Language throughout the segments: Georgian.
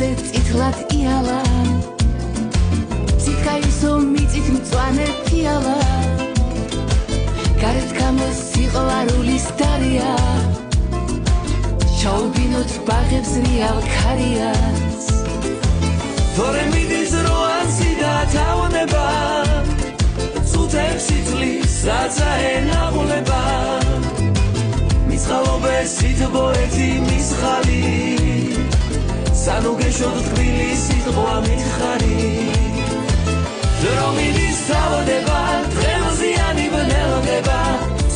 ველზე წითლად იალა ციხაისო მიწით მწვანე ფიალა გარეთ გამოს სიყვარულის დარია ჩაუბინოთ ბაღებს რეალ ქარიანს თორე მიდის როანსი და თავნება წუთებში წლის რაცა ენაღულება მისხალობეს სითბოეთი მისხალი სანუ გეშოდ თბილი სიტყვა მითხარი დრო მიდის თავდება დღემზიანი ვნელდება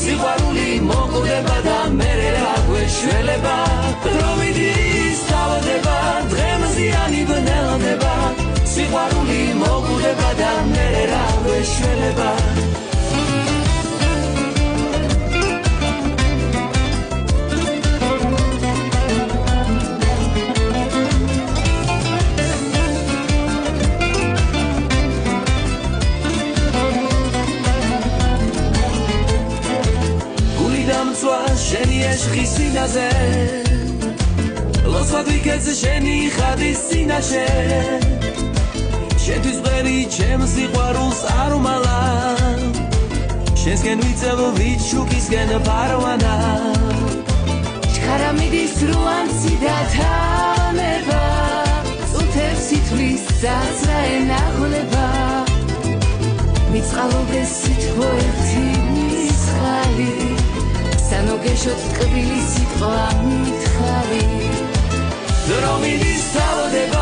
სიყვარული მოკვდება და მერე რა გვეშველება დრო მიდის თავდება დღემზიანი ვნელდება სიყვარული მოკვდება და მერე რა გვეშველება შენი ეშხი სინაზე ლოცვად ვიქეც შენი ხადის წინაშე შენთვის ვერი ჩემს სიყვარულს არ უმალა შენსკენ ვიწევ ვიჩუკისკენ პარვანა ჩქარა მიდის რუანცი და თავნება წუთებს ითვლის ძაცრა ენაღლება მიწყალობდეს სითბოეთი მისხალი სანო გეშოთ ტკბილი სიტყვა მითხარი დრო მიდის თავდება